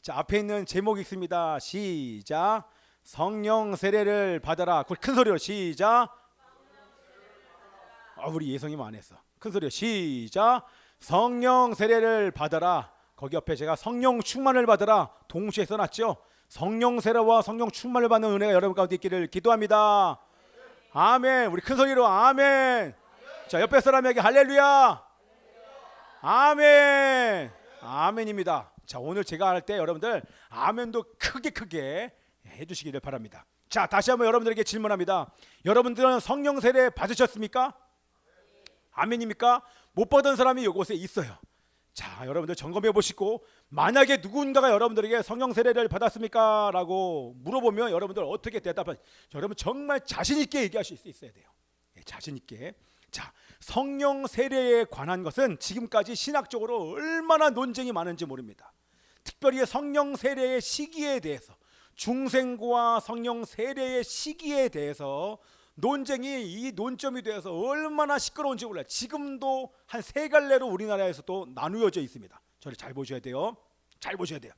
자, 앞에 있는 제목이 있습니다. 시작. 성령 세례를 받아라. 큰 소리로 시작. 우리 예성이만 안 했어. 큰 소리로 시작. 성령 세례를 받아라. 거기 옆에 제가 성령 충만을 받아라 동시에 써놨죠. 성령 세례와 성령 충만을 받는 은혜가 여러분 가운데 있기를 기도합니다. 아멘. 우리 큰 소리로 아멘. 자, 옆에 사람에게 할렐루야. 아멘. 아멘입니다. 자, 오늘 제가 할 때 여러분들 아멘도 크게 해주시기를 바랍니다. 자, 다시 한번 여러분들에게 질문합니다. 여러분들은 성령 세례 받으셨습니까? 아멘입니까? 못 받은 사람이 이곳에 있어요. 자, 여러분들 점검해 보시고 만약에 누군가가 여러분들에게 성령 세례를 받았습니까? 라고 물어보면 여러분들 어떻게 대답하지? 여러분 정말 자신 있게 얘기하실 수 있어야 돼요. 자신 있게. 자, 성령 세례에 관한 것은 지금까지 신학적으로 얼마나 논쟁이 많은지 모릅니다. 특별히 성령 세례의 시기에 대해서, 중생과 성령 세례의 시기에 대해서 논쟁이 이 논점이 돼서 얼마나 시끄러운지 몰라요. 지금도 한 세 갈래로 우리나라에서도 나누어져 있습니다. 저를 잘 보셔야 돼요. 잘 보셔야 돼요.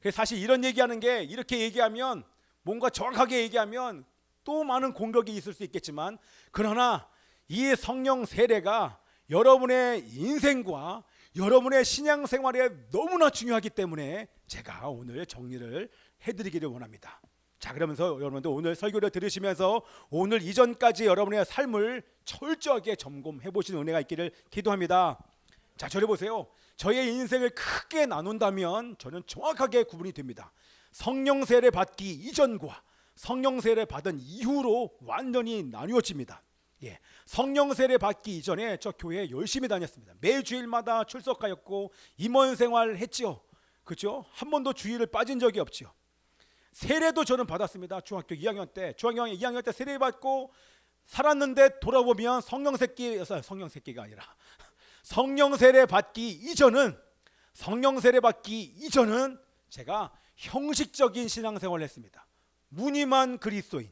그래서 사실 이런 얘기하는 게 이렇게 얘기하면 뭔가 정확하게 얘기하면 또 많은 공격이 있을 수 있겠지만, 그러나 이 성령 세례가 여러분의 인생과 여러분의 신앙생활에 너무나 중요하기 때문에 제가 오늘 정리를 해드리기를 원합니다. 자, 그러면서 여러분들 오늘 설교를 들으시면서 오늘 이전까지 여러분의 삶을 철저하게 점검해 보시는 은혜가 있기를 기도합니다. 자, 저를 보세요. 저의 인생을 크게 나눈다면 저는 정확하게 구분이 됩니다. 성령 세례 받기 이전과 성령 세례 받은 이후로 완전히 나뉘어집니다. 성령 세례 받기 이전에 저 교회에 열심히 다녔습니다. 매주일마다 출석하였고 임원 생활 했지요. 그렇죠? 한 번도 주일을 빠진 적이 없지요. 세례도 저는 받았습니다. 중학교 2학년 때 세례 받고 살았는데 돌아보면 성령 세례가 아니라 성령 세례 받기 이전은 제가 형식적인 신앙생활을 했습니다. 무늬만 그리스도인,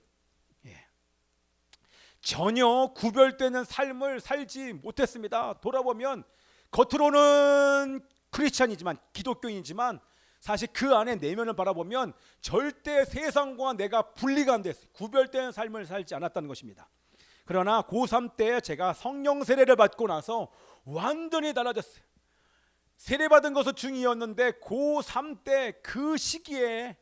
전혀 구별되는 삶을 살지 못했습니다. 돌아보면 겉으로는 크리스찬이지만, 기독교인이지만 사실 그 안에 내면을 바라보면 절대 세상과 내가 분리가 안 됐어요. 구별된 삶을 살지 않았다는 것입니다. 그러나 고3 때 제가 성령 세례를 받고 나서 완전히 달라졌어요. 세례받은 것은 중2였는데 고3 때 그 시기에,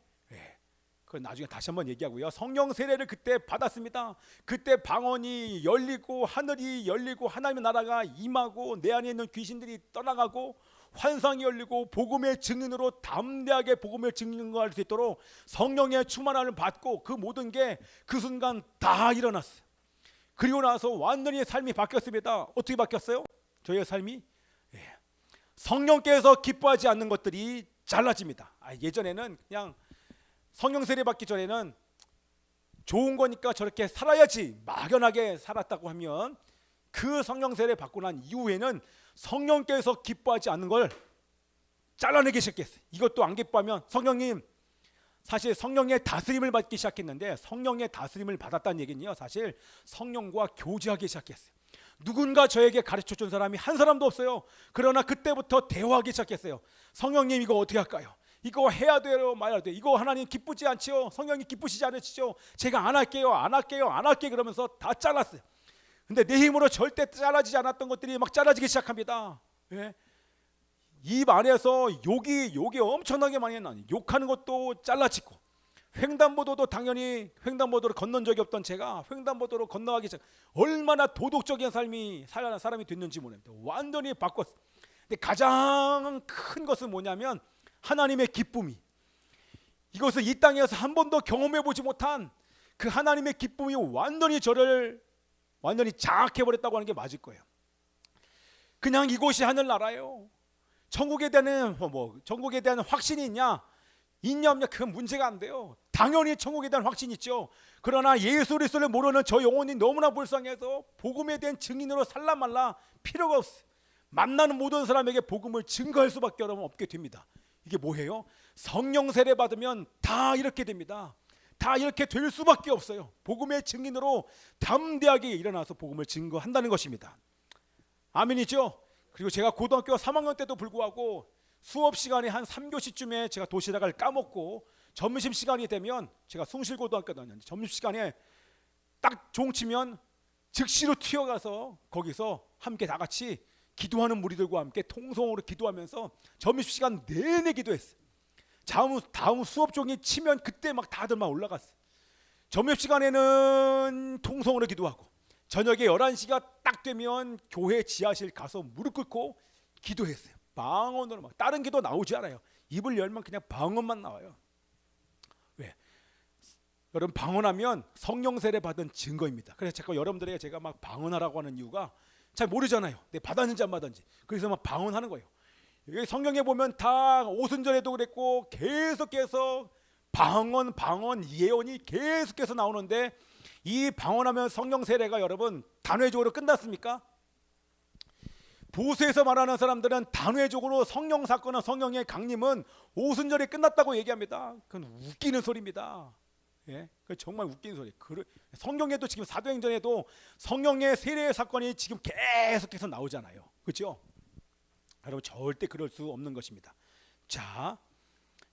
그건 나중에 다시 한번 얘기하고요. 성령 세례를 그때 받았습니다. 그때 방언이 열리고 하늘이 열리고 하나님의 나라가 임하고 내 안에 있는 귀신들이 떠나가고 환상이 열리고 복음의 증인으로 담대하게 복음을 증거할 수 있도록 성령의 충만함을 받고 그 모든 게 그 순간 다 일어났어요. 그리고 나서 완전히 삶이 바뀌었습니다. 어떻게 바뀌었어요? 저의 삶이 성령께서 기뻐하지 않는 것들이 잘라집니다. 예전에는 그냥 성령 세례 받기 전에는 좋은 거니까 저렇게 살아야지 막연하게 살았다고 하면, 그 성령 세례 받고 난 이후에는 성령께서 기뻐하지 않는 걸 잘라내기 시작했어요. 이것도 안 기뻐하면 성령님, 사실 성령의 다스림을 받기 시작했는데, 성령의 다스림을 받았다는 얘기는요, 사실 성령과 교제하기 시작했어요. 누군가 저에게 가르쳐준 사람이 한 사람도 없어요. 그러나 그때부터 대화하기 시작했어요. 성령님, 이거 어떻게 할까요? 이거 해야 돼요, 말아야 돼요. 이거 하나님 기쁘지 않지요? 성령이 기쁘시지 않으시죠? 제가 안 할게요 그러면서 다 잘랐어요. 근데 내 힘으로 절대 잘라지지 않았던 것들이 막 잘라지기 시작합니다. 입 안에서 욕이 엄청나게 많이 나요. 욕하는 것도 잘라지고, 횡단보도도 당연히 횡단보도를 건넌 적이 없던 제가 횡단보도로 건너가기 시작. 얼마나 도덕적인 사람이 됐는지 모릅니다. 완전히 바꿨어요. 근데 가장 큰 것은 뭐냐면 하나님의 기쁨이, 이것을 이 땅에서 한 번도 경험해 보지 못한 그 하나님의 기쁨이 완전히 저를 완전히 장악해버렸다고 하는 게 맞을 거예요. 그냥 이곳이 하늘나라예요. 천국에 대한 확신이 있냐 없냐, 그건 문제가 안 돼요. 당연히 천국에 대한 확신이 있죠. 그러나 예수 그리스도를 모르는 저 영혼이 너무나 불쌍해서 복음에 대한 증인으로 살라 말라 필요가 없어요. 만나는 모든 사람에게 복음을 증거할 수밖에 없게 됩니다. 이게 뭐예요? 성령 세례 받으면 다 이렇게 됩니다. 다 이렇게 될 수밖에 없어요. 복음의 증인으로 담대하게 일어나서 복음을 증거한다는 것입니다. 아멘이죠? 그리고 제가 고등학교 3학년 때도 불구하고 수업 시간에 한 3교시쯤에 제가 도시락을 까먹고 점심 시간이 되면, 제가 숭실고등학교 다녔는데 점심 시간에 딱 종치면 즉시로 튀어가서 거기서 함께 다 같이 기도하는 무리들과 함께 통성으로 기도하면서 점심시간 내내 기도했어요. 다음 수업 종이 치면 그때 막 다들 막 올라갔어요. 점심시간에는 통성으로 기도하고 저녁에 11시가 딱 되면 교회 지하실 가서 무릎 꿇고 기도했어요. 방언으로 막. 다른 기도 나오지 않아요. 입을 열면 그냥 방언만 나와요. 왜? 여러분, 방언하면 성령 세례 받은 증거입니다. 그래서 자꾸 여러분들에게 제가 막 방언하라고 하는 이유가 잘 모르잖아요. 내 받았는지 안 받았는지. 그래서 막 방언하는 거예요. 여기 성경에 보면 다 오순절에도 그랬고 계속해서 방언 예언이 계속해서 나오는데, 이 방언하면 성령 세례가 여러분 단회적으로 끝났습니까? 보수에서 말하는 사람들은 단회적으로 성령 사건은, 성령의 강림은 오순절에 끝났다고 얘기합니다. 그건 웃기는 소리입니다. 예, 그 정말 웃기는 소리. 성경에도 지금 사도행전에도 성령의 세례 사건이 지금 계속해서 나오잖아요. 그렇죠? 여러분, 절대 그럴 수 없는 것입니다. 자,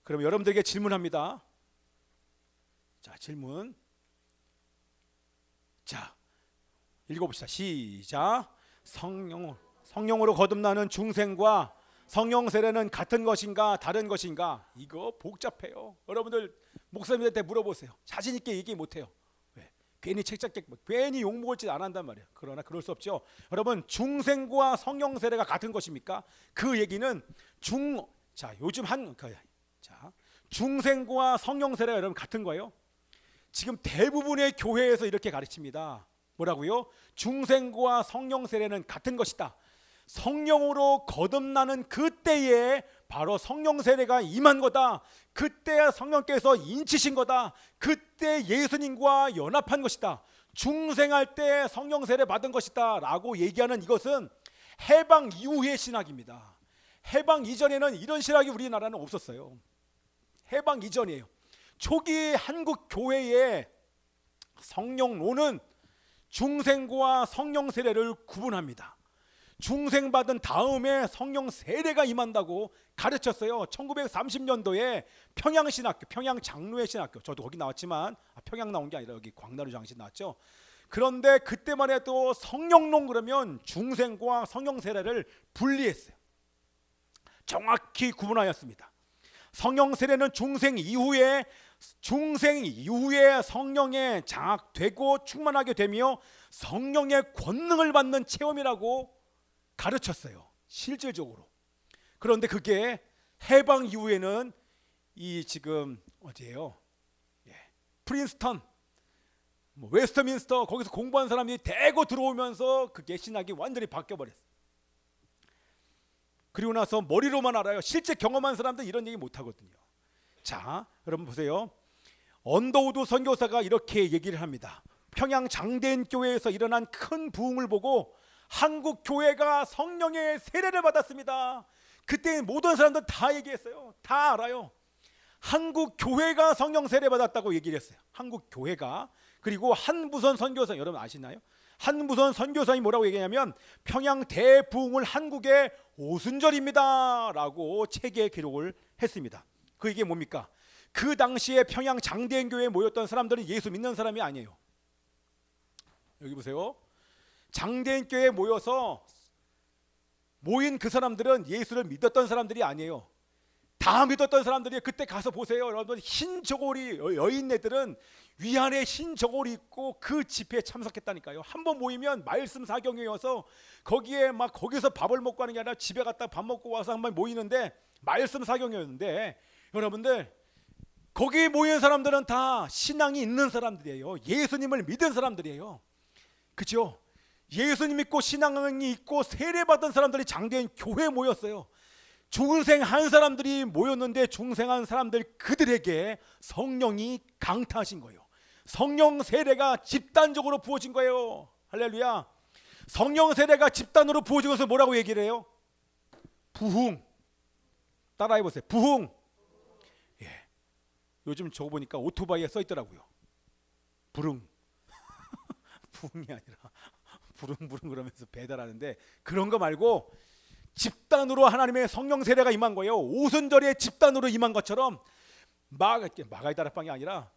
그럼 여러분들에게 질문합니다. 자, 질문. 자, 읽어봅시다. 시작. 성령으로 거듭나는 중생과 성령 세례는 같은 것인가 다른 것인가? 이거 복잡해요. 여러분들 목사님한테 물어보세요. 자신 있게 얘기 못해요. 왜? 괜히 책 잡게, 괜히 욕 먹을 짓 안 한단 말이에요. 그러나 그럴 수 없죠. 여러분, 중생과 성령 세례가 같은 것입니까? 그 얘기는 요즘 중생과 성령 세례가 여러분 같은 거예요. 지금 대부분의 교회에서 이렇게 가르칩니다. 뭐라고요? 중생과 성령 세례는 같은 것이다. 성령으로 거듭나는 그때에 바로 성령 세례가 임한 거다. 그때 성령께서 인치신 거다. 그때 예수님과 연합한 것이다. 중생할 때 성령 세례 받은 것이다 라고 얘기하는 이것은 해방 이후의 신학입니다. 해방 이전에는 이런 신학이 우리나라는 없었어요. 해방 이전이에요. 초기 한국 교회의 성령론은 중생과 성령 세례를 구분합니다. 중생 받은 다음에 성령 세례가 임한다고 가르쳤어요. 1930년도에 평양신학교, 평양장로회 신학교, 저도 거기 나왔지만 평양 나온 게 아니라 여기 광나루 장신 나왔죠. 그런데 그때만 해도 성령론 그러면 중생과 성령 세례를 분리했어요. 정확히 구분하였습니다. 성령 세례는 중생 이후에 성령에 장악되고 충만하게 되며 성령의 권능을 받는 체험이라고 가르쳤어요. 실질적으로. 그런데 그게 해방 이후에는 이 지금 어디예요? 프린스턴, 웨스트민스터 거기서 공부한 사람이 대거 들어오면서 그게 신학이 완전히 바뀌어버렸어요. 그리고 나서 머리로만 알아요. 실제 경험한 사람들 이런 얘기 못하거든요. 자, 여러분 보세요. 언더우드 선교사가 이렇게 얘기를 합니다. 평양 장대인 교회에서 일어난 큰 부흥을 보고 한국 교회가 성령의 세례를 받았습니다. 그때 모든 사람들 다 얘기했어요. 다 알아요. 한국 교회가 성령 세례 받았다고 얘기를 했어요. 한국 교회가. 그리고 한부선 선교사, 여러분 아시나요? 한부선 선교사님이 뭐라고 얘기하냐면 평양 대부흥을 한국의 오순절입니다 라고 책에 기록을 했습니다. 그 이게 뭡니까? 그 당시에 평양 장대인 교회에 모였던 사람들은 예수 믿는 사람이 아니에요. 여기 보세요. 장대인 교회에 모인 그 사람들은 예수를 믿었던 사람들이 아니에요. 다 믿었던 사람들이. 그때 가서 보세요. 여러분, 흰 저고리 여인네들은 위안에 흰 저고리 입고 그 집회에 참석했다니까요. 한번 모이면 말씀 사경회여서 거기서 밥을 먹고 하는 게 아니라 집에 갔다 밥 먹고 와서 한번 모이는데 말씀 사경회였는데, 여러분들 거기 모인 사람들은 다 신앙이 있는 사람들이에요. 예수님을 믿은 사람들이에요. 그렇죠? 예수님 믿고 신앙이 있고 세례받은 사람들이 장대인 교회에 모였어요. 중생한 사람들이 모였는데 중생한 사람들 그들에게 성령이 강타하신 거예요. 성령 세례가 집단적으로 부어진 거예요. 할렐루야. 성령 세례가 집단으로 부어진 것을 뭐라고 얘기를 해요? 부흥. 따라해보세요. 부흥. 요즘 저거 보니까 오토바이에 써 있더라고요. 부릉. 부흥이 아니라 부릉부릉 그러면서 배달하는데, 그런 거 말고 집단으로 하나님의 성령 세례가 임한 거예요. 오순절에 집단으로 임한 것처럼 마가의 다락방이 아니라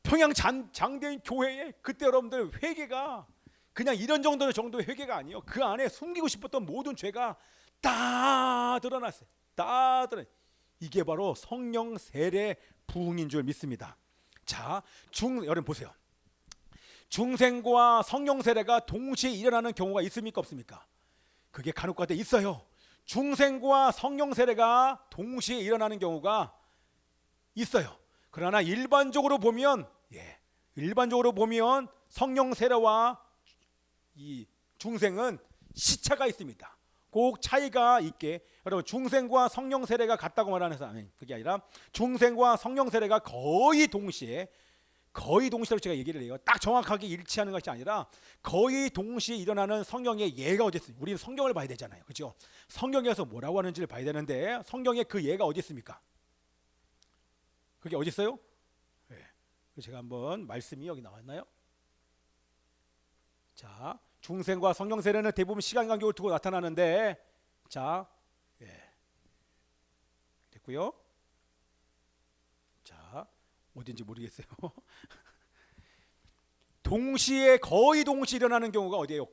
평양 장대인 교회에 그때 여러분들 회개가 그냥 이런 정도의 회개가 아니에요. 그 안에 숨기고 싶었던 모든 죄가 다 드러났어요. 다 드러났어요. 이게 바로 성령 세례 부흥인 줄 믿습니다. 자, 여러분 보세요. 중생과 성령 세례가 동시에 일어나는 경우가 있습니까 없습니까? 그게 간혹가다 있어요. 중생과 성령 세례가 동시에 일어나는 경우가 있어요. 그러나 일반적으로 보면 성령 세례와 이 중생은 시차가 있습니다. 꼭 차이가 있게 여러분 중생과 성령 세례가 같다고 말하는 사람은 그게 아니라 중생과 성령 세례가 거의 동시에로 제가 얘기를 해요. 딱 정확하게 일치하는 것이 아니라 거의 동시에 일어나는 성령의 예가 어디 있습니까? 우리는 성경을 봐야 되잖아요. 그렇죠? 성경에서 뭐라고 하는지를 봐야 되는데 성경의 그 예가 어디 있습니까? 그게 어디 있어요? 네. 제가 한번 말씀이 여기 나왔나요? 자, 중생과 성령 세례는 대부분 시간 간격을 두고 나타나는데 자, 됐고요. 자, 어딘지 모르겠어요. 거의 동시에 일어나는 경우가 어디예요?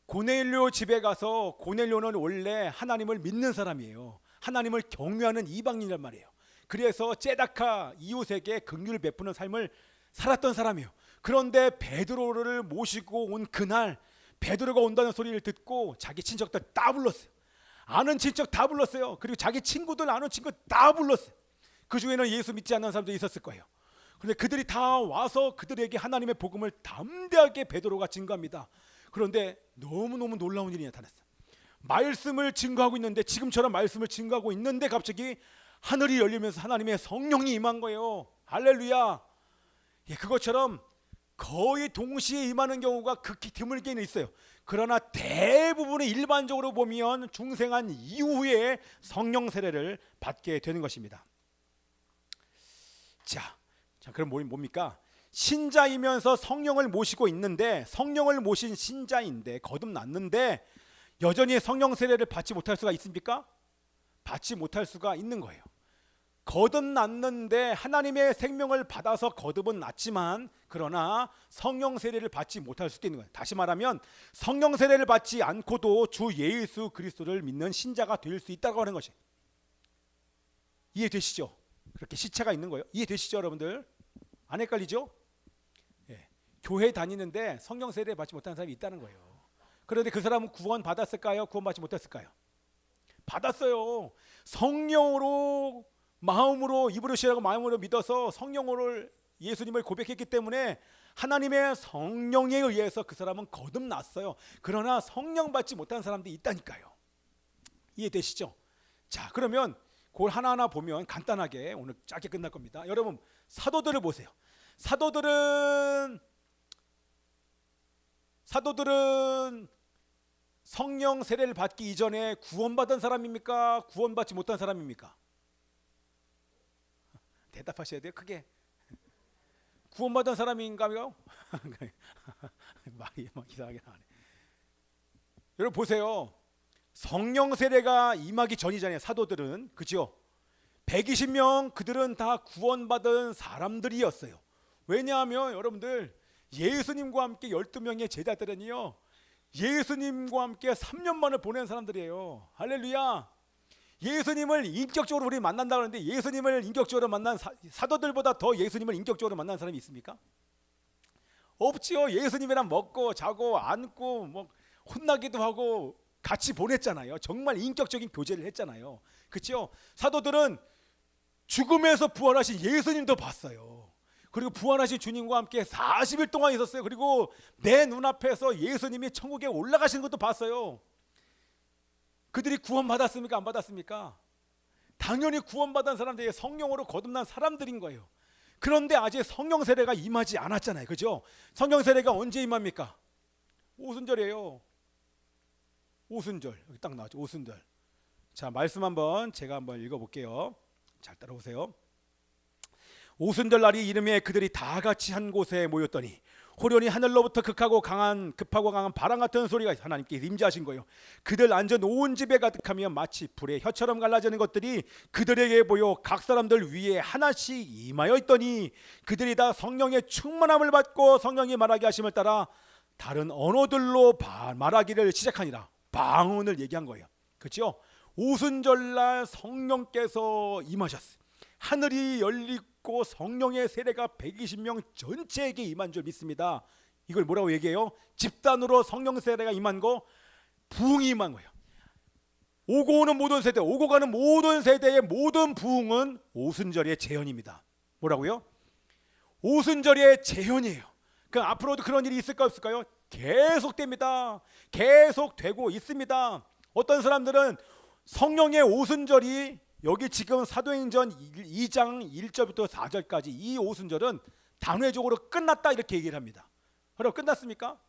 고넬료 집에 가서 고넬료는 원래 하나님을 믿는 사람이에요. 하나님을 경외하는 이방인이란 말이에요. 그래서 제다카 이웃에게 긍휼을 베푸는 삶을 살았던 사람이에요. 그런데 베드로를 모시고 온 그날 베드로가 온다는 소리를 듣고 자기 친척들 다 불렀어요. 아는 친척 다 불렀어요. 그리고 자기 친구들 아는 친구 다 불렀어요. 그 중에는 예수 믿지 않는 사람도 있었을 거예요. 그런데 그들이 다 와서 그들에게 하나님의 복음을 담대하게 베드로가 증거합니다. 그런데 너무너무 놀라운 일이 나타났어요. 말씀을 증거하고 있는데 지금처럼 말씀을 증거하고 있는데 갑자기 하늘이 열리면서 하나님의 성령이 임한 거예요. 할렐루야. 그것처럼 거의 동시에 임하는 경우가 극히 드물게는 있어요. 그러나 대부분은 일반적으로 보면 중생한 이후에 성령 세례를 받게 되는 것입니다. 자, 그럼 뭡니까? 신자이면서 성령을 모시고 있는데 성령을 모신 신자인데 거듭났는데 여전히 성령 세례를 받지 못할 수가 있습니까? 받지 못할 수가 있는 거예요. 거듭났는데 하나님의 생명을 받아서 거듭은 났지만 그러나 성령 세례를 받지 못할 수도 있는 거예요. 다시 말하면 성령 세례를 받지 않고도 주 예수 그리스도를 믿는 신자가 될 수 있다고 하는 것이 이해되시죠? 그렇게 시차가 있는 거예요. 이해되시죠 여러분들? 안 헷갈리죠? 교회 다니는데 성령 세례 받지 못한 사람이 있다는 거예요. 그런데 그 사람은 구원 받았을까요? 구원 받지 못했을까요? 받았어요. 성령으로 마음으로 입으로 시하고 마음으로 믿어서 성령으로 예수님을 고백했기 때문에 하나님의 성령에 의해서 그 사람은 거듭났어요. 그러나 성령 받지 못한 사람들이 있다니까요. 이해되시죠? 자, 그러면 그걸 하나하나 보면 간단하게 오늘 짧게 끝날 겁니다. 여러분 사도들을 보세요. 사도들은 성령 세례를 받기 이전에 구원받은 사람입니까? 구원받지 못한 사람입니까? 대답하셔야 돼요. 크게. 구원받은 사람인가요? 말이 막 이상하게 나네. 여러분 보세요. 성령 세례가 임하기 전이잖아요. 사도들은 그죠? 120명 그들은 다 구원받은 사람들이었어요. 왜냐하면 여러분들 예수님과 함께 12명의 제자들은요 예수님과 함께 3년만을 보낸 사람들이에요. 할렐루야. 예수님을 인격적으로 우리 만난다 그러는데 예수님을 인격적으로 만난 사도들보다 더 예수님을 인격적으로 만난 사람이 있습니까? 없지요. 예수님이랑 먹고 자고 앉고 뭐 혼나기도 하고 같이 보냈잖아요. 정말 인격적인 교제를 했잖아요. 그렇죠? 사도들은 죽음에서 부활하신 예수님도 봤어요. 그리고 부활하신 주님과 함께 40일 동안 있었어요. 그리고 내 눈앞에서 예수님이 천국에 올라가신 것도 봤어요. 그들이 구원받았습니까? 안 받았습니까? 당연히 구원받은 사람들이 성령으로 거듭난 사람들인 거예요. 그런데 아직 성령 세례가 임하지 않았잖아요. 그죠? 성령 세례가 언제 임합니까? 오순절이에요. 오순절. 여기 딱 나왔죠. 오순절. 자, 말씀 제가 한번 읽어볼게요. 잘 따라오세요. 오순절 날이 이름에 그들이 다 같이 한 곳에 모였더니 호련히 하늘로부터 급하고 강한 바람 같은 소리가 하나님께서 임재하신 거예요. 그들 앉은 온 집에 가득하며 마치 불의 혀처럼 갈라지는 것들이 그들에게 보여 각 사람들 위에 하나씩 임하여 있더니 그들이 다 성령의 충만함을 받고 성령이 말하게 하심을 따라 다른 언어들로 말하기를 시작하니라. 방언을 얘기한 거예요. 그렇죠? 오순절날 성령께서 임하셨어요. 하늘이 열리고 성령의 세례가 120명 전체에게 임한 줄 믿습니다. 이걸 뭐라고 얘기해요? 집단으로 성령 세례가 임한 거, 부흥이 임한 거예요. 오고 오는 모든 세대, 오고 가는 모든 세대의 모든 부흥은 오순절의 재현입니다. 뭐라고요? 오순절의 재현이에요. 그럼 앞으로도 그런 일이 있을까 없을까요? 계속됩니다. 계속되고 있습니다. 어떤 사람들은 성령의 오순절이 여기 지금 사도행전 2장 1절부터 4절까지 이 오순절은 단회적으로 끝났다 이렇게 얘기를 합니다. 그럼 끝났습니까?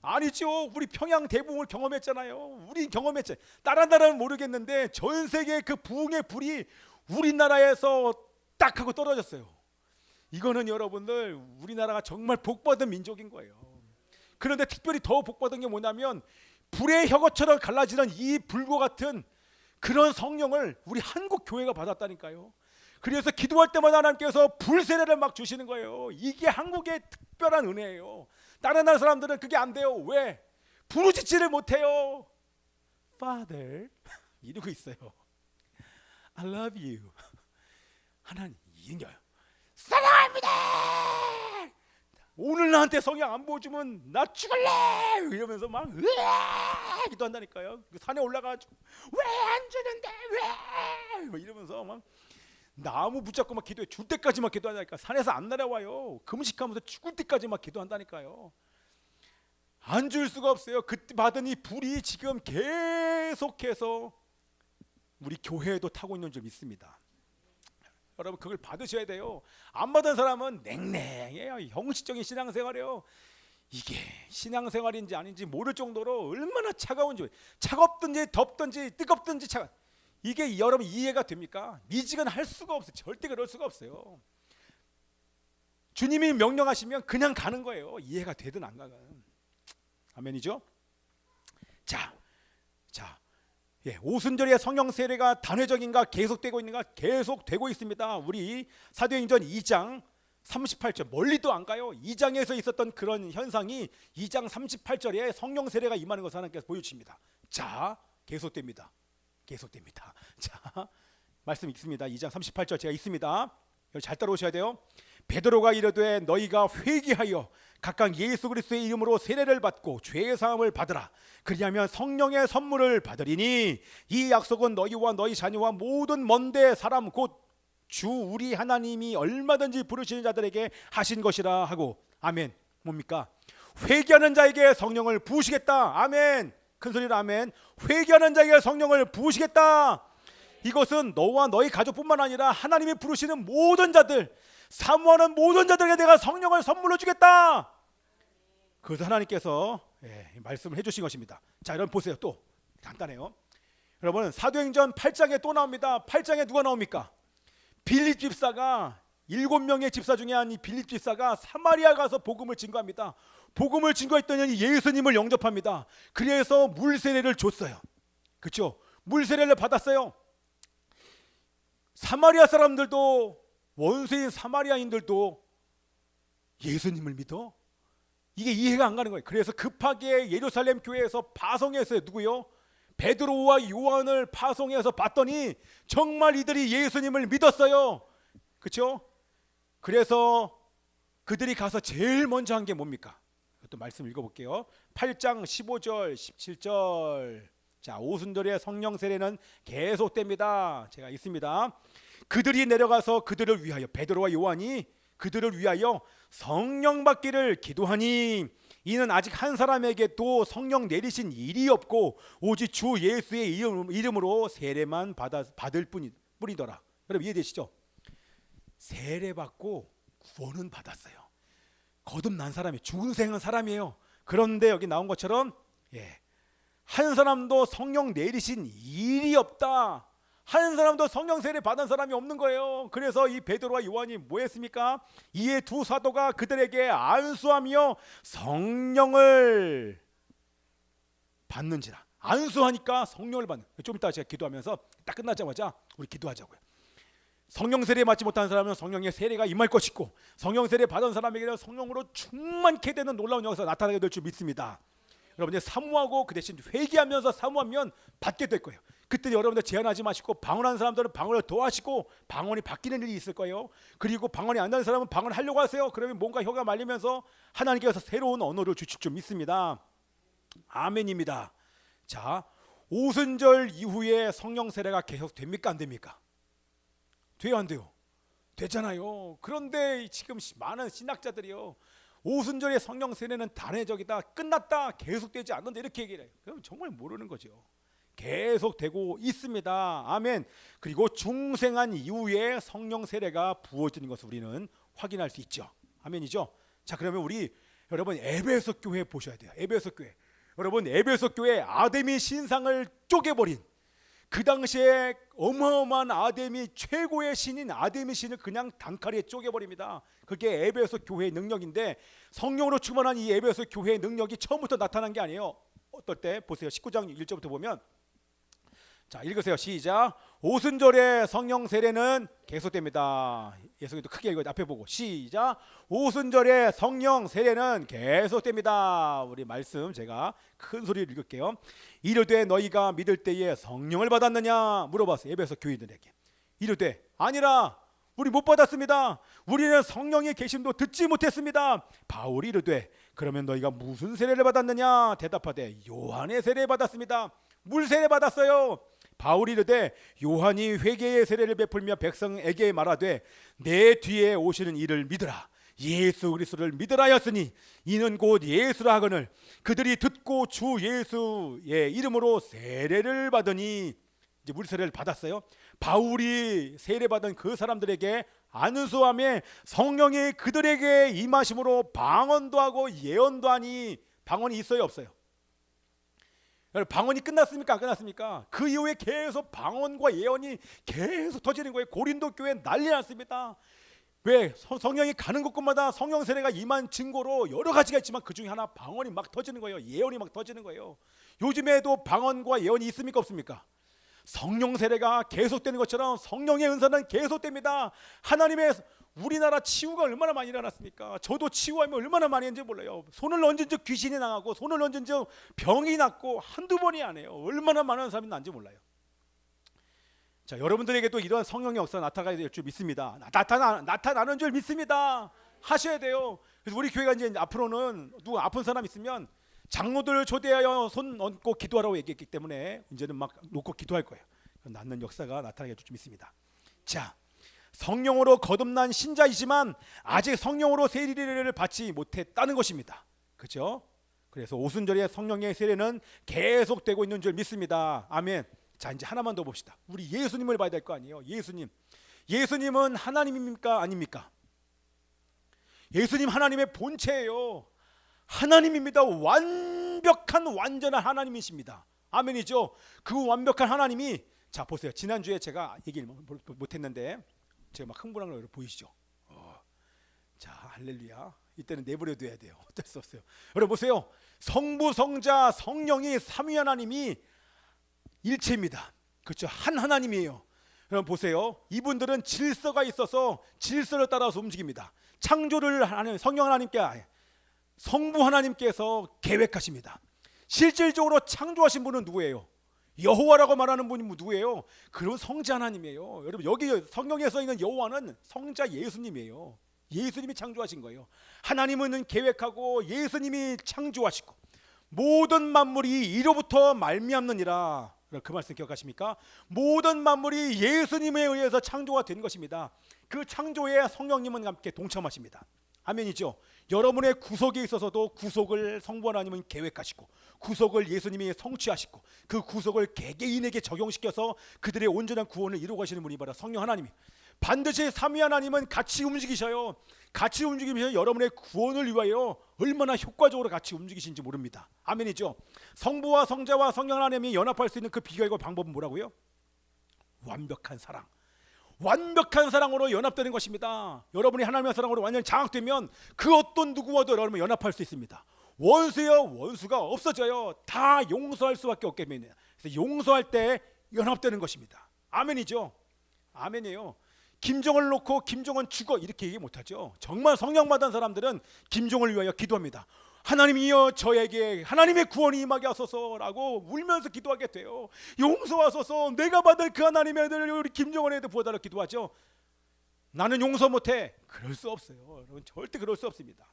아니죠. 우리 평양 대부흥을 경험했잖아요. 우리 경험했죠. 다른 나라는 모르겠는데 전 세계 그 부흥의 불이 우리나라에서 딱 하고 떨어졌어요. 이거는 여러분들 우리나라가 정말 복받은 민족인 거예요. 그런데 특별히 더 복받은 게 뭐냐면 불의 혀처럼 갈라지는 이 불과 같은 그런 성령을 우리 한국 교회가 받았다니까요. 그래서 기도할 때마다 하나님께서 불세례를 막 주시는 거예요. 이게 한국의 특별한 은혜예요. 다른 나라 사람들은 그게 안 돼요. 왜? 부르짖지를 못해요. Father 이러고 있어요. I love you. 하나님 이겨요. 사랑합니다. 오늘 나한테 성령 안 보여주면 나 죽을래 이러면서 막 으아 기도한다니까요. 산에 올라가가지고 왜 안 주는데 왜 이러면서 막 나무 붙잡고 막 기도해. 줄 때까지 막 기도한다니까. 산에서 안 내려와요. 금식하면서 죽을 때까지 막 기도한다니까요. 안 줄 수가 없어요. 그때 받은 이 불이 지금 계속해서 우리 교회에도 타고 있는 줄 믿습니다. 여러분 그걸 받으셔야 돼요. 안 받은 사람은 냉랭해요. 형식적인 신앙생활이에요. 이게 신앙생활인지 아닌지 모를 정도로 얼마나 차가운지, 차갑든지 덥든지 뜨겁든지 이게 여러분 이해가 됩니까? 미지근할 수가 없어요. 절대 그럴 수가 없어요. 주님이 명령하시면 그냥 가는 거예요. 이해가 되든 안 가든. 아멘이죠? 자, 오순절의 성령 세례가 단회적인가 계속되고 있는가? 계속되고 있습니다. 우리 사도행전 2장 38절 멀리도 안 가요. 2장에서 있었던 그런 현상이 2장 38절에 성령 세례가 임하는 것을 하나님께서 보여주십니다. 자, 계속됩니다. 자, 말씀 읽습니다. 2장 38절 제가 읽습니다. 여기 잘 따라오셔야 돼요. 베드로가 이르되 너희가 회개하여 각각 예수 그리스도의 이름으로 세례를 받고 죄의 사함을 받으라. 그리하면 성령의 선물을 받으리니 이 약속은 너희와 너희 자녀와 모든 먼데 사람 곧 주 우리 하나님이 얼마든지 부르시는 자들에게 하신 것이라 하고. 아멘. 뭡니까? 회개하는 자에게 성령을 부으시겠다. 아멘. 큰 소리로 아멘. 회개하는 자에게 성령을 부으시겠다. 이것은 너와 너희 가족뿐만 아니라 하나님이 부르시는 모든 자들, 사모하는 모든 자들에게 내가 성령을 선물로 주겠다. 그래서 하나님께서 말씀을 해주신 것입니다. 자, 여러분 보세요. 또 간단해요. 여러분 사도행전 8장에 또 나옵니다. 8장에 누가 나옵니까? 빌립 집사가 7명의 집사 중에 한 이 빌립 집사가 사마리아 가서 복음을 증거합니다. 복음을 증거했더니 예수님을 영접합니다. 그래서 물 세례를 줬어요. 그렇죠? 물 세례를 받았어요. 사마리아 사람들도, 원수인 사마리아인들도 예수님을 믿어? 이게 이해가 안 가는 거예요. 그래서 급하게 예루살렘 교회에서 파송했어요. 누구요? 베드로와 요한을 파송해서 봤더니 정말 이들이 예수님을 믿었어요. 그렇죠? 그래서 그들이 가서 제일 먼저 한 게 뭡니까? 또 말씀 읽어볼게요. 8장 15절 17절. 자, 오순절의 성령 세례는 계속됩니다. 제가 있습니다. 그들이 내려가서 그들을 위하여, 베드로와 요한이 그들을 위하여 성령 받기를 기도하니 이는 아직 한 사람에게도 성령 내리신 일이 없고 오직 주 예수의 이름으로 세례만 받을 뿐이더라. 여러분 이해되시죠? 세례 받고 구원은 받았어요. 거듭난 사람이, 죽은 생은 사람이에요. 그런데 여기 나온 것처럼 한 사람도 성령 내리신 일이 없다. 한 사람도 성령 세례 받은 사람이 없는 거예요. 그래서 이 베드로와 요한이 뭐 했습니까? 이에 두 사도가 그들에게 안수하며 성령을 받는지라. 안수하니까 성령을 받는. 좀 이따 제가 기도하면서 딱 끝나자마자 우리 기도하자고요. 성령 세례 받지 못한 사람은 성령의 세례가 임할 것이고, 성령 세례 받은 사람에게는 성령으로 충만케 되는 놀라운 역사가 나타나게 될 줄 믿습니다. 여러분들 사모하고 그 대신 회개하면서 사모하면 받게 될 거예요. 그때 여러분들 제한하지 마시고, 방언하는 사람들은 방언을 더 하시고 방언이 바뀌는 일이 있을 거예요. 그리고 방언이 안 나는 사람은 방언하려고 하세요. 그러면 뭔가 혀가 말리면서 하나님께서 새로운 언어를 주실 줄 믿습니다. 아멘입니다. 자, 오순절 이후에 성령 세례가 계속 됩니까, 안 됩니까? 돼요, 안 돼요? 되잖아요. 그런데 지금 많은 신학자들이요, 오순절의 성령 세례는 단회적이다, 끝났다, 계속되지 않는다 이렇게 얘기를 해요. 그럼 정말 모르는 거죠. 계속되고 있습니다. 아멘. 그리고 중생한 이후에 성령 세례가 부어지는 것을 우리는 확인할 수 있죠. 아멘이죠. 자, 그러면 우리 여러분 에베소 교회 보셔야 돼요. 에베소 교회. 여러분 에베소 교회 아데미 신상을 쪼개버린, 그 당시에 어마어마한 아데미, 최고의 신인 아데미 신을 그냥 단칼에 쪼개버립니다. 그게 에베소 교회의 능력인데, 성령으로 충만한 이 에베소 교회의 능력이 처음부터 나타난 게 아니에요. 어떨 때 보세요. 19장 1절부터 보면, 자, 읽으세요. 시작. 오순절의 성령 세례는 계속됩니다. 예수님도 크게 읽어요. 앞에 보고 시작. 오순절의 성령 세례는 계속됩니다. 우리 말씀 제가 큰 소리로 읽을게요. 이르되 너희가 믿을 때에 성령을 받았느냐 물어봤어요. 에베소 교인들에게. 이르되 아니라 우리 못 받았습니다. 우리는 성령의 계심도 듣지 못했습니다. 바울이 이르되 그러면 너희가 무슨 세례를 받았느냐 대답하되 요한의 세례 받았습니다. 물 세례 받았어요. 바울이 이르되 요한이 회개의 세례를 베풀며 백성에게 말하되 내 뒤에 오시는 이를 믿으라. 예수 그리스도를 믿으라 하였으니 이는 곧 예수라 하거늘 그들이 듣고 주 예수의 이름으로 세례를 받으니, 이제 물 세례를 받았어요. 바울이 세례 받은 그 사람들에게 안수함에 성령이 그들에게 임하심으로 방언도 하고 예언도 하니, 방언이 있어요, 없어요? 방언이 끝났습니까, 안 끝났습니까? 그 이후에 계속 방언과 예언이 계속 터지는 거예요. 고린도 교회 난리 났습니다. 왜? 성령이 가는 곳곳마다 성령 세례가 임한 증거로 여러 가지가 있지만 그 중에 하나 방언이 막 터지는 거예요. 예언이 막 터지는 거예요. 요즘에도 방언과 예언이 있습니까, 없습니까? 성령 세례가 계속되는 것처럼 성령의 은사는 계속됩니다. 하나님의, 우리나라 치유가 얼마나 많이 일어났습니까? 저도 치유하면 얼마나 많이 했는지 몰라요. 손을 얹은 적 귀신이 나가고 손을 얹은 적 병이 낫고 한두 번이 아니에요. 얼마나 많은 사람이 난지 몰라요. 자, 여러분들에게도 이런 성령의 역사가 나타나게 될 줄 믿습니다. 나타나는 줄 믿습니다. 하셔야 돼요. 그래서 우리 교회가 이제 앞으로는 누구 아픈 사람 있으면 장로들을 초대하여 손 얹고 기도하라고 얘기했기 때문에 이제는 막 놓고 기도할 거예요. 낫는 역사가 나타나게 될 줄 믿습니다. 자, 성령으로 거듭난 신자이지만 아직 성령으로 세례를 받지 못했다는 것입니다. 그렇죠? 그래서 오순절의 성령의 세례는 계속되고 있는 줄 믿습니다. 아멘. 자, 이제 하나만 더 봅시다. 우리 예수님을 봐야 될 거 아니에요. 예수님은 하나님입니까, 아닙니까? 예수님 하나님의 본체예요. 하나님입니다. 완벽한 완전한 하나님이십니다. 아멘이죠. 그 완벽한 하나님이, 자 보세요. 지난주에 제가 얘기를 못했는데 제가 막 흥분한 거 보이시죠? 자, 할렐루야. 이때는 내버려둬야 돼요. 어쩔 수 없어요. 여러분 보세요. 성부, 성자, 성령이 삼위 하나님이 일체입니다. 그렇죠? 한 하나님이에요. 여러분 보세요. 이분들은 질서가 있어서 질서를 따라서 움직입니다. 창조를 하는 성령 하나님께, 성부 하나님께서 계획하십니다. 실질적으로 창조하신 분은 누구예요? 여호와라고 말하는 분이 누구예요? 그런 성자 하나님이에요. 여러분 여기 성경에 써 있는 여호와는 성자 예수님이에요. 예수님이 창조하신 거예요. 하나님은 계획하고 예수님이 창조하시고 모든 만물이 이로부터 말미암느니라. 그 말씀 기억하십니까? 모든 만물이 예수님에 의해서 창조가 된 것입니다. 그 창조에 성령님은 함께 동참하십니다. 아멘이죠. 여러분의 구속에 있어서도 구속을 성부 하나님은 계획하시고 구속을 예수님이 성취하시고 그 구속을 개개인에게 적용시켜서 그들의 온전한 구원을 이루어 가시는 분이 바로 성령 하나님이, 반드시 삼위 하나님은 같이 움직이셔요. 같이 움직이면서 여러분의 구원을 위하여 얼마나 효과적으로 같이 움직이신지 모릅니다. 아멘이죠. 성부와 성자와 성령 하나님이 연합할 수 있는 그 비결과 방법은 뭐라고요? 완벽한 사랑, 완벽한 사랑으로 연합되는 것입니다. 여러분이 하나님의 사랑으로 완전히 장악되면 그 어떤 누구와도 여러분 연합할 수 있습니다. 원수요, 원수가 없어져요. 다 용서할 수밖에 없게 됩니다. 그래서 용서할 때 연합되는 것입니다. 아멘이죠. 아멘이에요. 김정을 놓고 김정은 죽어 이렇게 얘기 못하죠. 정말 성령 받은 사람들은 김정을 위하여 기도합니다. 하나님이여 저에게 하나님의 구원이 임하게 하소서라고 울면서 기도하게 돼요. 용서하소서. 내가 받을 그 하나님의 애들 우리 김정은에도 부어달라 기도하죠. 나는 용서 못해. 그럴 수 없어요. 여러분 절대 그럴 수 없습니다.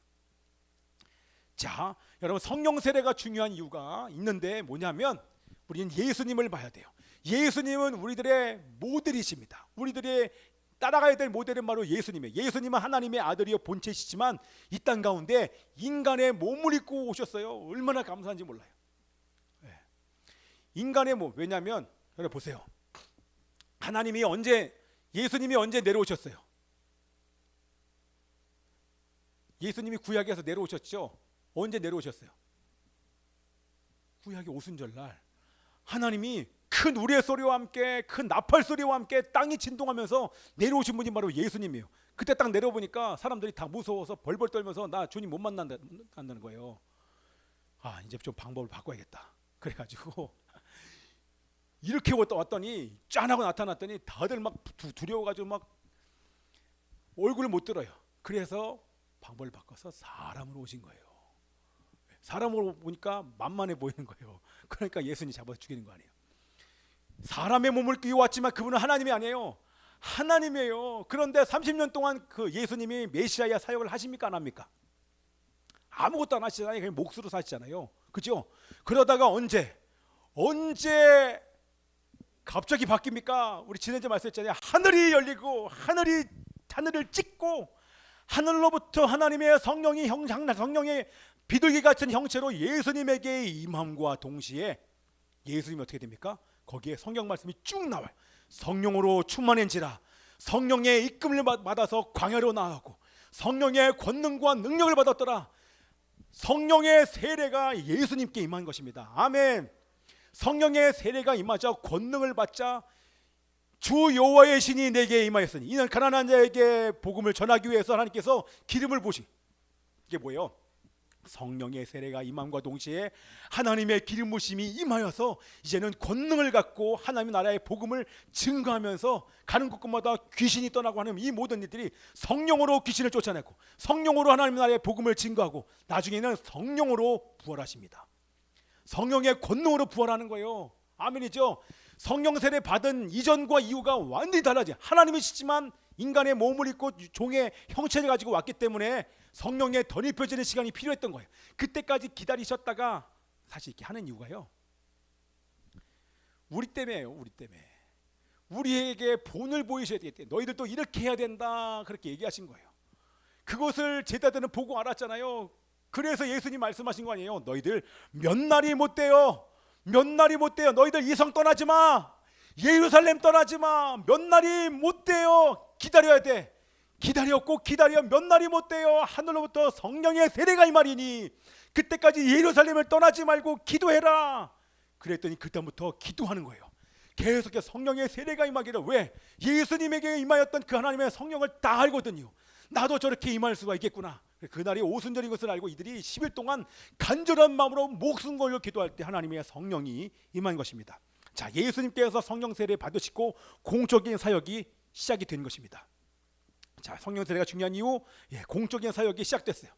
자, 여러분 성령 세례가 중요한 이유가 있는데 뭐냐면 우리는 예수님을 봐야 돼요. 예수님은 우리들의 모델이십니다. 우리들의 따라가야 될 모델은 바로 예수님이에요. 예수님은 하나님의 아들이요 본체시지만 이 땅 가운데 인간의 몸을 입고 오셨어요. 얼마나 감사한지 몰라요. 인간의 몸. 왜냐하면 여러분 보세요. 예수님이 언제 내려오셨어요? 예수님이 구약에서 내려오셨죠. 언제 내려오셨어요? 구약의 오순절날 하나님이 큰 우레 소리와 함께 큰 나팔 소리와 함께 땅이 진동하면서 내려오신 분이 바로 예수님이에요. 그때 딱 내려보니까 사람들이 다 무서워서 벌벌 떨면서 나 주님 못 만난다는 거예요. 아, 이제 좀 방법을 바꿔야겠다. 그래가지고 이렇게 왔더니 짠하고 나타났더니 다들 막 두려워가지고 막 얼굴을 못 들어요. 그래서 방법을 바꿔서 사람으로 오신 거예요. 사람으로 보니까 만만해 보이는 거예요. 그러니까 예수님 잡아서 죽이는 거 아니에요. 사람의 몸을 끼고 왔지만 그분은 하나님이 아니에요. 하나님이에요. 그런데 30년 동안 그 예수님이 메시아의 사역을 하십니까 안 합니까? 아무것도 안 하시잖아요. 그냥 몫으로 사시잖아요. 그죠? 그러다가 언제 갑자기 바뀝니까? 우리 지난주에 말씀했잖아요. 하늘이 열리고 하늘을 찢고 하늘로부터 하나님의 성령의 비둘기 같은 형체로 예수님에게 임함과 동시에 예수님이 어떻게 됩니까? 거기에 성경 말씀이 쭉 나와요. 성령으로 충만한지라 성령의 이끌림을 받아서 광야로 나아가고 성령의 권능과 능력을 받았더라. 성령의 세례가 예수님께 임한 것입니다. 아멘. 성령의 세례가 임하자 권능을 받자 주 여호와의 신이 내게 임하였으니 이는 가난한 자에게 복음을 전하기 위해서 하나님께서 기름을 부으신 이게 뭐예요? 성령의 세례가 임함과 동시에 하나님의 기름 부으심이 임하여서 이제는 권능을 갖고 하나님의 나라의 복음을 증거하면서 가는 곳곳마다 귀신이 떠나고 하는 이 모든 일들이 성령으로 귀신을 쫓아내고 성령으로 하나님의 나라의 복음을 증거하고 나중에는 성령으로 부활하십니다. 성령의 권능으로 부활하는 거예요. 아멘이죠. 성령 세례 받은 이전과 이후가 완전히 달라져요. 하나님이시지만 인간의 몸을 입고 종의 형체를 가지고 왔기 때문에 성령에 덧입혀지는 시간이 필요했던 거예요. 그때까지 기다리셨다가 사실 이렇게 하는 이유가요, 우리 때문에요. 우리 때문에 우리에게 본을 보이셔야 되겠대. 너희들도 이렇게 해야 된다 그렇게 얘기하신 거예요. 그것을 제자들은 보고 알았잖아요. 그래서 예수님 말씀하신 거 아니에요. 너희들 몇 날이 못 돼요. 몇 날이 못 돼요. 너희들 이성 떠나지 마. 예루살렘 떠나지 마. 몇 날이 못 돼요. 기다려야 돼. 기다렸고 기다려 몇 날이 못 돼요. 하늘로부터 성령의 세례가 임하리니 그때까지 예루살렘을 떠나지 말고 기도해라. 그랬더니 그때부터 기도하는 거예요. 계속해서 성령의 세례가 임하기를. 왜? 예수님에게 임하였던 그 하나님의 성령을 다 알거든요. 나도 저렇게 임할 수가 있겠구나. 그날이 오순절인 것을 알고 이들이 10일 동안 간절한 마음으로 목숨 걸려 기도할 때 하나님의 성령이 임한 것입니다. 자, 예수님께서 성령 세례 받으시고 공적인 사역이 시작이 된 것입니다. 자, 성령 세례가 중요한 이유, 공적인 사역이 시작됐어요.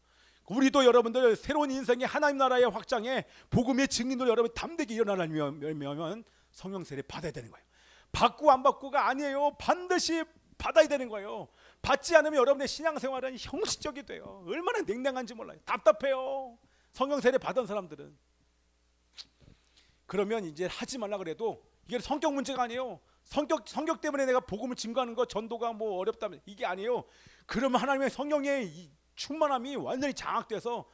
우리도 여러분들 새로운 인생의 하나님 나라의 확장에 복음의 증인으로 여러분 담대히 일어나려면 성령 세례 받아야 되는 거예요. 받고 안 받고가 아니에요. 반드시 받아야 되는 거예요. 받지 않으면 여러분의 신앙생활은 형식적이 돼요. 얼마나 냉랭한지 몰라요. 답답해요. 성령 세례 받은 사람들은. 그러면 이제 하지 말라 그래도 이게 성격 문제가 아니에요. 성격 때문에 내가 복음을 증거하는 거 전도가 뭐 어렵다면 이게 아니에요. 그러면 하나님의 성령의 이 충만함이 완전히 장악돼서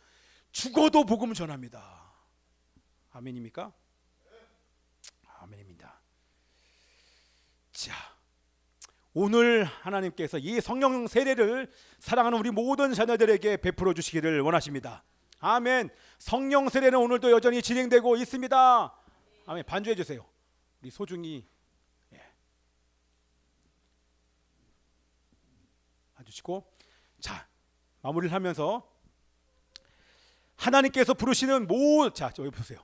죽어도 복음을 전합니다. 아멘입니까? 아멘입니다. 자, 오늘 하나님께서 이 성령 세례를 사랑하는 우리 모든 자녀들에게 베풀어 주시기를 원하십니다. 아멘. 성령 세례는 오늘도 여전히 진행되고 있습니다. 아멘. 반주해 주세요. 우리 소중히 봐주시고, 자 마무리를 하면서 하나님께서 부르시는 자 저기 보세요.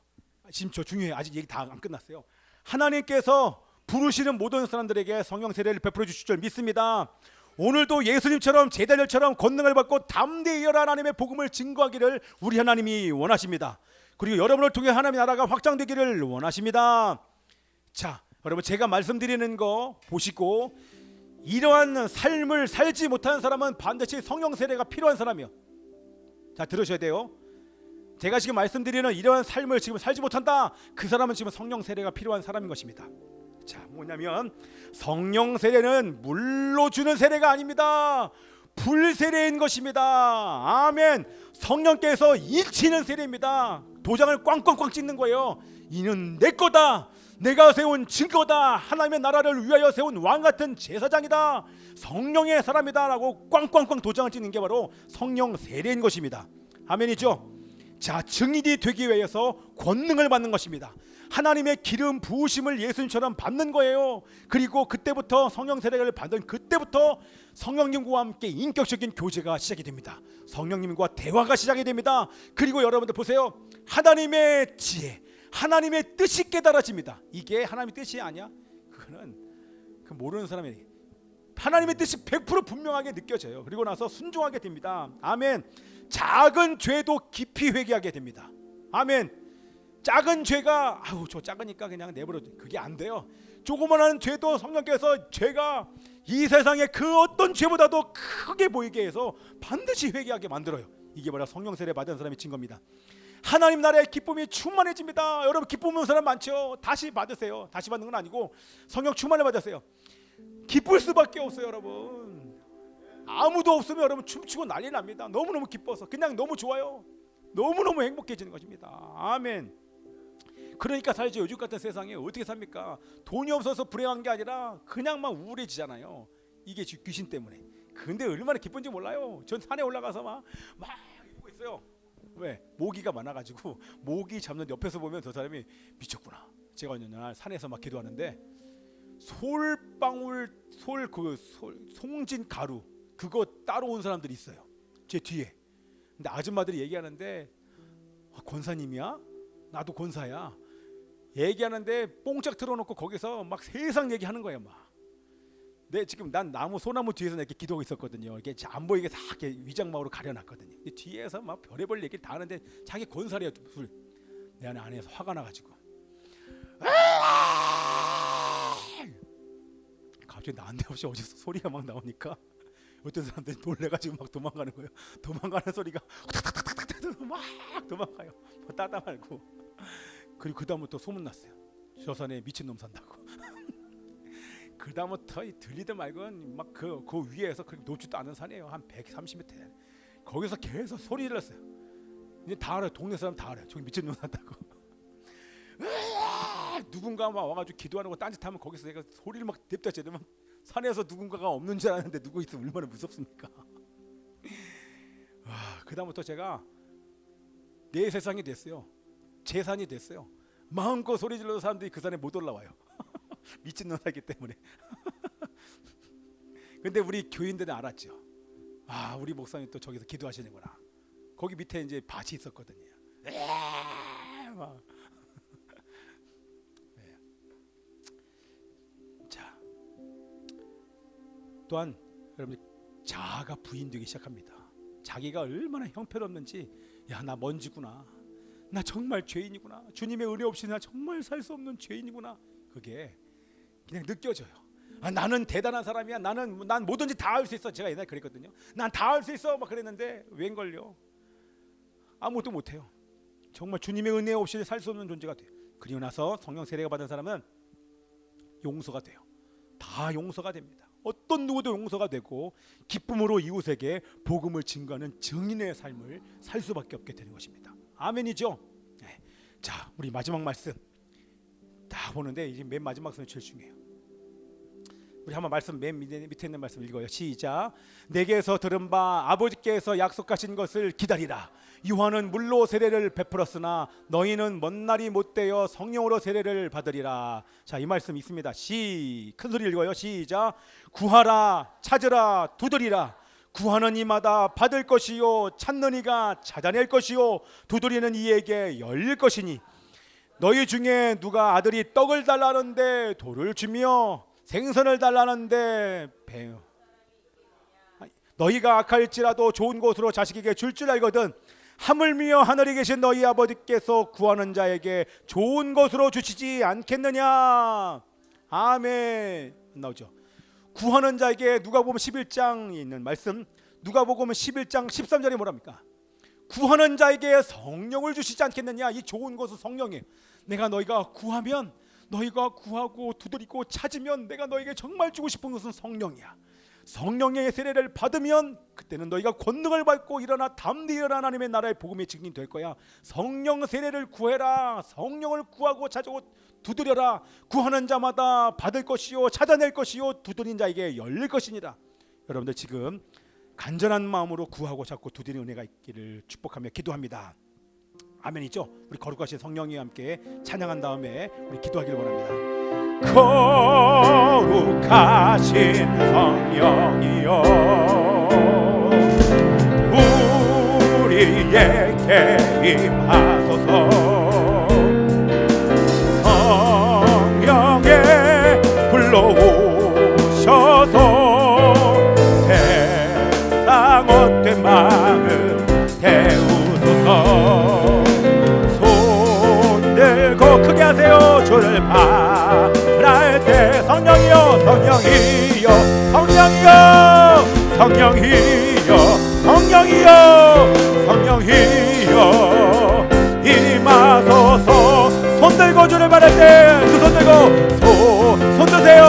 지금 저 중요해요. 아직 얘기 다 안 끝났어요. 하나님께서 부르시는 모든 사람들에게 성령 세례를 베풀어 주실 줄 믿습니다. 오늘도 예수님처럼 제자들처럼 권능을 받고 담대히 여러 하나님의 복음을 증거하기를 우리 하나님이 원하십니다. 그리고 여러분을 통해 하나님의 나라가 확장되기를 원하십니다. 자, 여러분 제가 말씀드리는 거 보시고 이러한 삶을 살지 못하는 사람은 반드시 성령 세례가 필요한 사람이요. 자, 들으셔야 돼요. 제가 지금 말씀드리는 이러한 삶을 지금 살지 못한다, 그 사람은 지금 성령 세례가 필요한 사람인 것입니다. 자, 뭐냐면 성령 세례는 물로 주는 세례가 아닙니다. 불 세례인 것입니다. 아멘. 성령께서 일치는 세례입니다. 도장을 꽝꽝꽝 찍는 거예요. 이는 내 거다. 내가 세운 증거다. 하나님의 나라를 위하여 세운 왕 같은 제사장이다. 성령의 사람이다 라고 꽝꽝꽝 도장을 찍는 게 바로 성령 세례인 것입니다. 아멘이죠. 자, 증인이 되기 위해서 권능을 받는 것입니다. 하나님의 기름 부으심을 예수님처럼 받는 거예요. 그리고 그때부터 성령 세례를 받은 그때부터 성령님과 함께 인격적인 교제가 시작이 됩니다. 성령님과 대화가 시작이 됩니다. 그리고 여러분들 보세요. 하나님의 지혜, 하나님의 뜻이 깨달아집니다. 이게 하나님의 뜻이 아니야? 그거는 그 모르는 사람이, 하나님의 뜻이 100% 분명하게 느껴져요. 그리고 나서 순종하게 됩니다. 아멘. 작은 죄도 깊이 회개하게 됩니다. 아멘. 작은 죄가 저 작으니까 그냥 내버려, 그게 안 돼요. 조그만한 죄도 성령께서 죄가 이 세상의 그 어떤 죄보다도 크게 보이게 해서 반드시 회개하게 만들어요. 이게 바로 성령 세례 받은 사람의 증거입니다. 하나님 나라의 기쁨이 충만해집니다. 여러분 기쁨 없는 사람 많죠? 다시 받으세요. 다시 받는 건 아니고 성령 충만을 받으세요. 기쁠 수밖에 없어요. 여러분 아무도 없으면 여러분 춤추고 난리 납니다. 너무너무 기뻐서 그냥 너무 좋아요. 너무너무 행복해지는 것입니다. 아멘. 그러니까 살지 요즘 같은 세상에 어떻게 삽니까? 돈이 없어서 불행한 게 아니라 그냥 막 우울해지잖아요. 이게 귀신 때문에. 근데 얼마나 기쁜지 몰라요. 전 산에 올라가서 막 이러고 있어요. 왜? 모기가 많아가지고 모기 잡는 옆에서 보면 저 사람이 미쳤구나. 제가 어느 날 산에서 막 기도하는데 솔방울 송진 가루 그거 따로 온 사람들이 있어요. 제 뒤에. 근데 아줌마들이 얘기하는데 권사님이야? 나도 권사야. 얘기하는데 뽕짝 틀어놓고 거기서 막 세상 얘기하는 거예요. 막. 네, 지금 난 소나무 뒤에서 이렇게 기도하고 있었거든요. 이게 안 보이게 다 이렇게 위장막으로 가려놨거든요. 근데 뒤에서 막 별의별 얘기를 다 하는데 자기 권사래요. 내 안에서 화가 나가지고 갑자기 난데없이 어디서 소리가 막 나오니까 어떤 사람들이 놀래가지고 막 도망가는 거예요. 도망가는 소리가 막 도망가요. 뭐 따다 말고. 그리고 그 다음부터 소문났어요. 저 산에 미친놈 산다고. 그 다음부터 들리든 말건 막 그 위에서 높지도 않은 산이에요. 한 130m. 거기서 계속 소리 질렀어요. 이제 다 알아요. 동네 사람 다 알아요. 저기 미친놈 산다고. 누군가 막 와가지고 기도하는 거 딴짓하면 거기서 내가 소리를 막 냅다 지르면 산에서 누군가가 없는 줄 아는데 누구 있으면 얼마나 무섭습니까? 그 다음부터 제가 내 세상이 됐어요. 제 산이 됐어요. 마음껏 소리 질러도 사람들이 그 산에 못 올라와요. 미친놈 살기 때문에. 근데 우리 교인들은 알았죠. 우리 목사님 또 저기서 기도하시는구나. 거기 밑에 이제 밭이 있었거든요. 막. 자, 또한 여러분 자아가 부인되기 시작합니다. 자기가 얼마나 형편없는지, 야, 나 먼지구나. 나 정말 죄인이구나. 주님의 은혜 없이 나 정말 살 수 없는 죄인이구나. 그게 그냥 느껴져요. 나는 대단한 사람이야. 난 뭐든지 다 할 수 있어. 제가 옛날에 그랬거든요. 난 다 할 수 있어 막 그랬는데 웬걸요? 아무것도 못해요. 정말 주님의 은혜 없이 살 수 없는 존재가 돼요. 그리고 나서 성령 세례가 받은 사람은 용서가 돼요. 다 용서가 됩니다. 어떤 누구도 용서가 되고 기쁨으로 이웃에게 복음을 증거하는 증인의 삶을 살 수밖에 없게 되는 것입니다. 아멘이죠? 네. 자, 우리 마지막 말씀 다 보는데 이제 맨 마지막 말씀이 제일 중요해요. 우리 한번 말씀 맨 밑에 있는 말씀 읽어요. 시작. 내게서 들은 바 아버지께서 약속하신 것을 기다리라. 요한은 물로 세례를 베풀었으나 너희는 먼 날이 못되어 성령으로 세례를 받으리라. 자, 이 말씀 있습니다. 큰 소리 읽어요. 시작. 구하라, 찾으라, 두드리라. 구하는 이마다 받을 것이요 찾는 이가 찾아낼 것이요 두드리는 이에게 열릴 것이니 너희 중에 누가 아들이 떡을 달라는데 돌을 주며 생선을 달라는데 배 너희가 악할지라도 좋은 것으로 자식에게 줄 알거든 하물며 하늘에 계신 너희 아버지께서 구하는 자에게 좋은 것으로 주시지 않겠느냐. 아멘. 나오죠. 구하는 자에게 누가복음 11장에 있는 말씀, 누가복음 11장 13절에 뭐랍니까? 구하는 자에게 성령을 주시지 않겠느냐. 이 좋은 것은 성령이에요. 내가 너희가 구하면, 너희가 구하고 두드리고 찾으면 내가 너에게 정말 주고 싶은 것은 성령이야. 성령의 세례를 받으면 그때는 너희가 권능을 받고 일어나 담대히 일어나 하나님의 나라의 복음의 증인 될 거야. 성령 세례를 구해라. 성령을 구하고 찾고 두드려라. 구하는 자마다 받을 것이요 찾아낼 것이요 두드린 자에게 열릴 것이니라. 여러분들 지금 간절한 마음으로 구하고 찾고 두드리는 은혜가 있기를 축복하며 기도합니다. 아멘이죠? 우리 거룩하신 성령이 함께 찬양한 다음에 우리 기도하기를 원합니다. 거룩하신 성령이여 우리에게 임하소서. 성령에 불러오셔서 세상 헛된 마음 태우소서. 손 들고 크게 하세요. 주를 바랄 때 성령이여 성령이여 성령이여 성령이여 성령이여 성령이여 임하소서. 손 들고 주를 바랄 때 두 손 들고 손 드세요.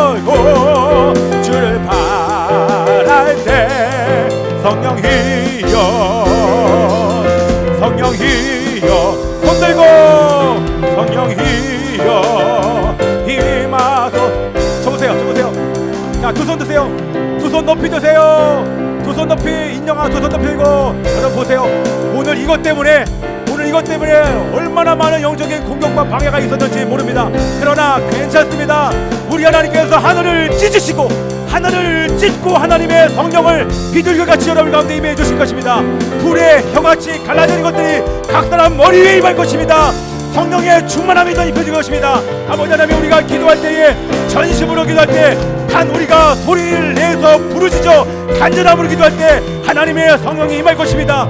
주를 바랄 때 성령이여 성령이여 손 들고 성령이여 임하소. 적으세요. 자, 두 손 드세요. 두 손 높이 드세요. 두 손 높이 인정하고 두 손 높이 들고 여러분 보세요. 오늘 이것 때문에 얼마나 많은 영적인 공격과 방해가 있었는지 모릅니다. 그러나 괜찮습니다. 우리 하나님께서 하늘을 찢으시고 하나님의 성령을 비둘기같이 여러분 가운데 임해 주실 것입니다. 불의 혀같이 갈라지는 것들이 각 사람 머리 위에 임할 것입니다. 성령의 충만함이 더 입혀질 것입니다. 아버지 하나님, 우리가 기도할 때에 전심으로 기도할 때 단 우리가 소리를 내서 부르짖어 간절함으로 기도할 때 하나님의 성령이 임할 것입니다.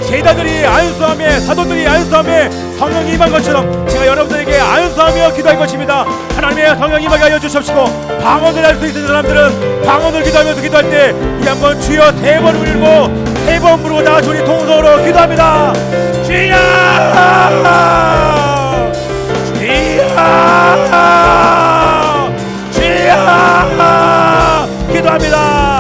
제자들이 안수하며 사도들이 안수하며 성령이 임한 것처럼 제가 여러분들에게 안수하며 기도할 것입니다. 하나님의 성령이 임하게 하여 주십시오. 방언을 할 수 있는 사람들은 방언을 기도하면서 기도할 때 우리 한번 주여 세 번 울고 세 번 부르고 다 우리 통성으로 기도합니다. 주여 주여 주여 기도합니다.